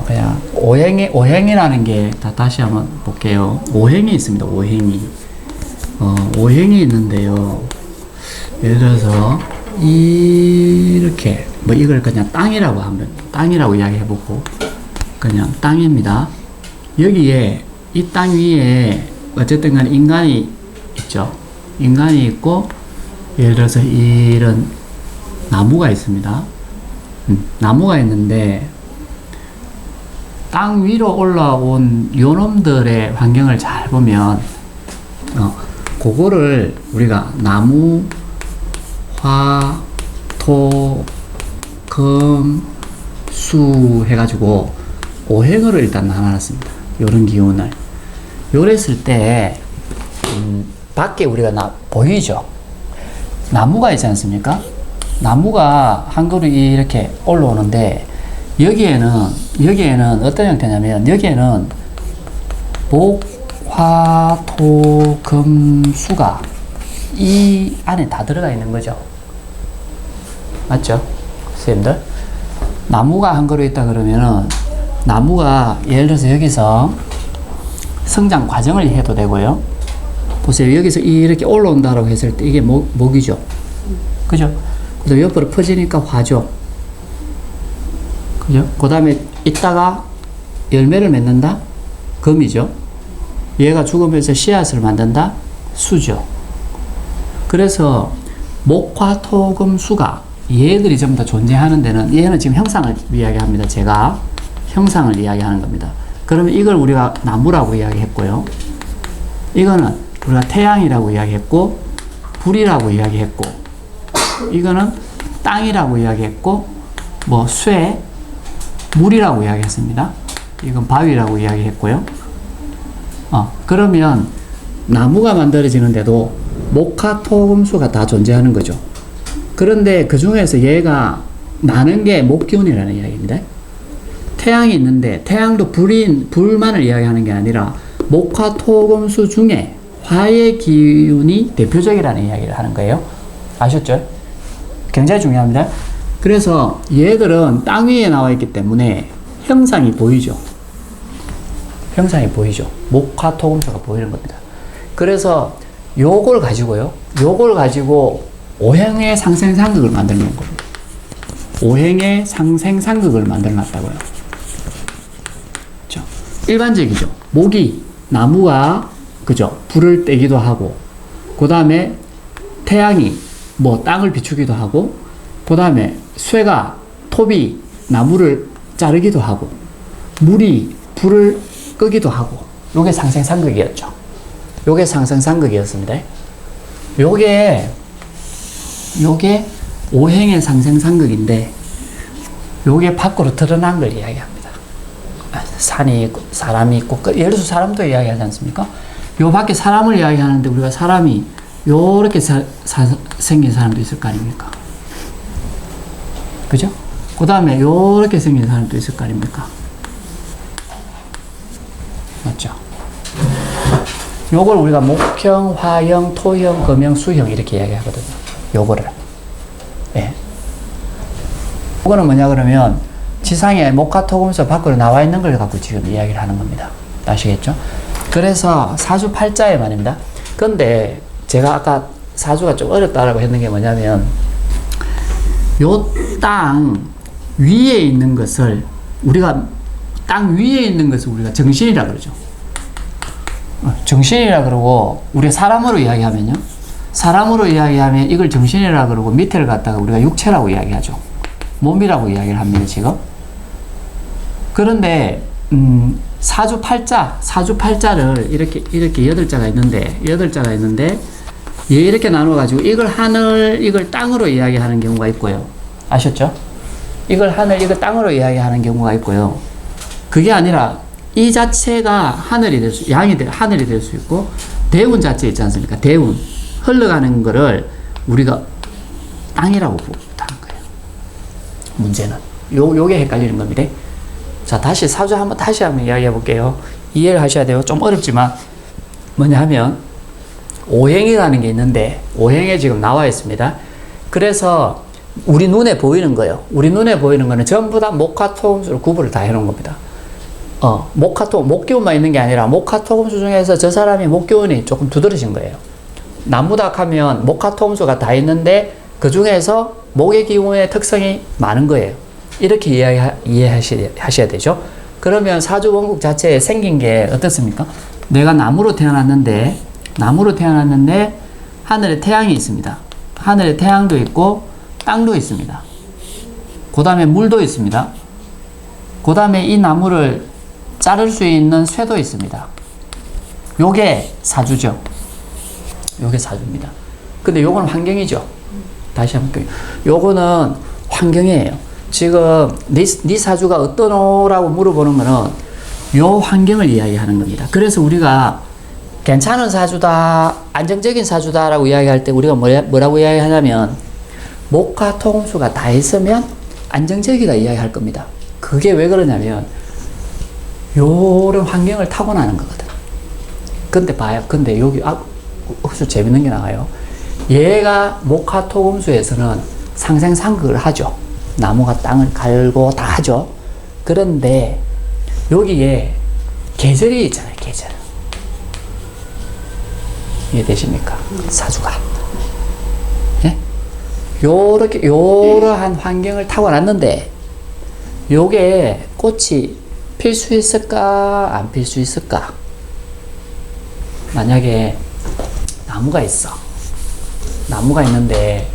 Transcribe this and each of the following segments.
그냥 오행이라는 게 다시 한번 볼게요. 오행이 있습니다. 오행이 있는데요. 예를 들어서 이렇게 뭐 이걸 그냥 땅이라고 이야기해보고 그냥 땅입니다. 여기에 이 땅 위에 어쨌든 간에 인간이 있죠. 인간이 있고 예를 들어서 이런 나무가 있습니다. 나무가 있는데 땅 위로 올라온 요놈들의 환경을 잘 보면 그거를 우리가 나무, 화, 토, 금, 수 해가지고 오행으로 일단 나눠놨습니다. 요런 기운을. 요랬을 때 밖에 우리가 보이죠? 나무가 있지 않습니까? 나무가 한 그루 이렇게 올라오는데 여기에는 어떤 형태냐면 여기에는 목, 화, 토, 금, 수가 이 안에 다 들어가 있는 거죠. 맞죠? 선생님들? 나무가 한 그루 있다 그러면은 나무가 예를 들어서 여기서 성장 과정을 해도 되고요. 보세요. 여기서 이렇게 올라온다라고 했을 때 이게 목이죠. 그죠? 그 다음에 옆으로 퍼지니까 화죠. 그죠? 그 다음에 이따가 열매를 맺는다? 금이죠. 얘가 죽으면서 씨앗을 만든다? 수죠. 그래서 목화 토금 수가 얘들이 전부 다 존재하는 데는 얘는 지금 형상을 이야기합니다. 제가 형상을 이야기하는 겁니다. 그러면 이걸 우리가 나무라고 이야기했고요. 이거는 우리가 태양이라고 이야기했고 불이라고 이야기했고 이거는 땅이라고 이야기했고 뭐 쇠, 물이라고 이야기했습니다. 이건 바위라고 이야기했고요. 그러면 나무가 만들어지는데도 목화 토금수가 다 존재하는 거죠. 그런데 그 중에서 얘가 나는 게 목기운이라는 이야기입니다. 태양이 있는데 태양도 불만을 이야기하는 게 아니라 목화 토금수 중에 화의 기운이 대표적이라는 이야기를 하는 거예요. 아셨죠? 굉장히 중요합니다. 그래서 얘들은 땅 위에 나와 있기 때문에 형상이 보이죠. 형상이 보이죠. 목화 토금수가 보이는 겁니다. 그래서 요걸 가지고 오행의 상생상극을 만들어 놓은 겁니다. 오행의 상생상극을 만들어 놨다고요. 그렇죠? 일반적이죠. 목이 나무가 그죠? 불을 떼기도 하고 그 다음에 태양이 뭐 땅을 비추기도 하고 그 다음에 쇠가 톱이 나무를 자르기도 하고 물이 불을 끄기도 하고 요게 상생상극이었죠. 요게 상생상극이었습니다. 요게 오행의 상생상극인데 요게 밖으로 드러난 걸 이야기합니다. 산이 있고 사람이 있고 예를 들어서 사람도 이야기하지 않습니까? 요 밖에 사람을 이야기하는데 우리가 사람이 요렇게 생긴 사람도 있을 거 아닙니까? 그죠? 그 다음에 요렇게 생긴 사람도 있을 거 아닙니까? 맞죠? 요걸 우리가 목형, 화형, 토형, 금형, 수형 이렇게 이야기하거든요. 요거를. 예. 요거는 뭐냐 그러면 지상에 목화토금수 밖으로 나와 있는 걸 갖고 지금 이야기를 하는 겁니다. 아시겠죠? 그래서 사주팔자에 말입니다. 근데 제가 아까 사주가 좀 어렵다라고 했는 게 뭐냐면 요 땅 위에 있는 것을 우리가 정신이라 그러죠. 정신이라 그러고 우리가 사람으로 이야기하면 이걸 정신이라 그러고 밑에를 갖다가 우리가 육체라고 이야기하죠. 몸이라고 이야기를 합니다, 지금. 그런데 사주팔자를 이렇게 8자가 있는데 얘 이렇게 나눠 가지고 이걸 하늘, 이걸 땅으로 이야기하는 경우가 있고요. 아셨죠? 이걸 하늘, 이걸 땅으로 이야기하는 경우가 있고요. 그게 아니라 이 자체가 하늘이 될 수 있고 대운 자체 있지 않습니까? 대운 흘러가는 거를 우리가 땅이라고 부르는 거예요. 문제는 요게 헷갈리는 겁니다. 자, 사주 다시 한번 이야기해 볼게요. 이해를 하셔야 돼요. 좀 어렵지만 뭐냐 하면 오행이라는 게 있는데 오행에 지금 나와 있습니다. 그래서 우리 눈에 보이는 거예요. 우리 눈에 보이는 거는 전부 다 목화토금수로 구분을 다 해놓은 겁니다. 목기운만 있는 게 아니라 목화토금수 중에서 저 사람이 목기운이 조금 두드러진 거예요. 나무닥 하면 목화토금수가 다 있는데 그 중에서 목의 기운의 특성이 많은 거예요. 이렇게 이해하셔야 되죠. 그러면 사주 원국 자체에 생긴 게 어떻습니까? 내가 나무로 태어났는데 하늘에 태양이 있습니다. 하늘에 태양도 있고 땅도 있습니다. 그 다음에 물도 있습니다. 그 다음에 이 나무를 자를 수 있는 쇠도 있습니다. 요게 사주죠. 요게 사주입니다. 근데 요거는 환경이죠. 다시 한번 요거는 환경이에요. 지금 네 사주가 어떠노라고 물어보는 거는 요 환경을 이야기하는 겁니다. 그래서 우리가 괜찮은 사주다, 안정적인 사주다라고 이야기할 때 우리가 뭐라고 이야기하냐면 목화토금수가 다 있으면 안정적이다 이야기할 겁니다. 그게 왜 그러냐면 요런 환경을 타고나는 거거든. 근데 봐요. 근데 여기 아주 재밌는 게 나와요. 얘가 목화토금수에서는 상생상극을 하죠. 나무가 땅을 갈고 다 하죠. 그런데 여기에 계절이 있잖아요. 계절. 이해되십니까? 사주가. 예? 요러한 환경을 타고났는데 요게 꽃이 필 수 있을까? 안 필 수 있을까? 만약에 나무가 있어. 나무가 있는데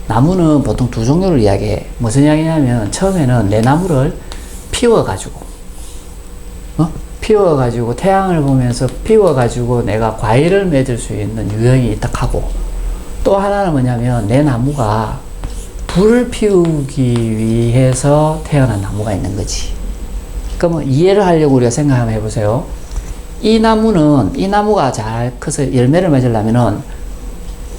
나무는 보통 두 종류를 이야기해. 무슨 이야기냐면 처음에는 내 나무를 피워가지고 태양을 보면서 피워가지고 내가 과일을 맺을 수 있는 유형이 있다 하고, 또 하나는 뭐냐면 내 나무가 불을 피우기 위해서 태어난 나무가 있는 거지. 그러면 이해를 하려고 우리가 생각 한번 해보세요. 이 나무가 잘 커서 열매를 맺으려면은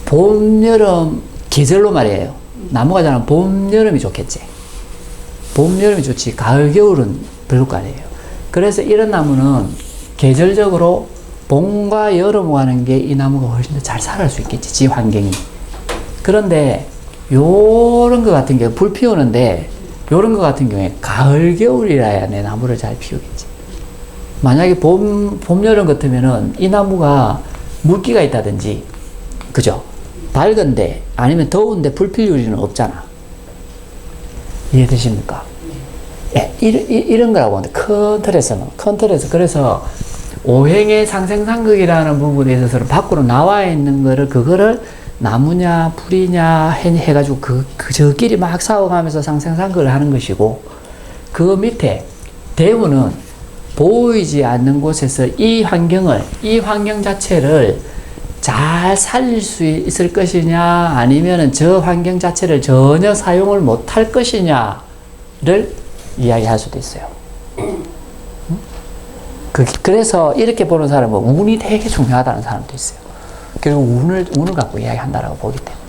봄, 여름, 계절로 말이에요. 나무가 자라면 봄, 여름이 좋겠지. 봄, 여름이 좋지. 가을, 겨울은 별로 거 아니에요. 그래서 이런 나무는 계절적으로 봄과 여름 가는 게 이 나무가 훨씬 더 잘 살아갈 수 있겠지. 지 환경이. 그런데 요런 거 같은 경우 불 피우는데 요런 거 같은 경우에 가을, 겨울이라야 내 나무를 잘 피우겠지. 만약에 봄, 여름 같으면은 이 나무가 물기가 있다든지, 그죠? 밝은데 아니면 더운데 불 필 일은 없잖아. 이해되십니까? 예, 이런 거라고 하는데 큰 틀에서 그래서 오행의 상생상극이라는 부분에 있어서는 밖으로 나와 있는 그거를 나무냐 풀이냐 해가지고 저끼리 막 싸워가면서 상생상극을 하는 것이고, 그 밑에 대우는 보이지 않는 곳에서 이 환경 자체를 잘 살릴 수 있을 것이냐, 아니면은 저 환경 자체를 전혀 사용을 못할 것이냐를 이야기할 수도 있어요. 그래서 이렇게 보는 사람은 운이 되게 중요하다는 사람도 있어요. 결국 운을 갖고 이야기한다라고 보기 때문에.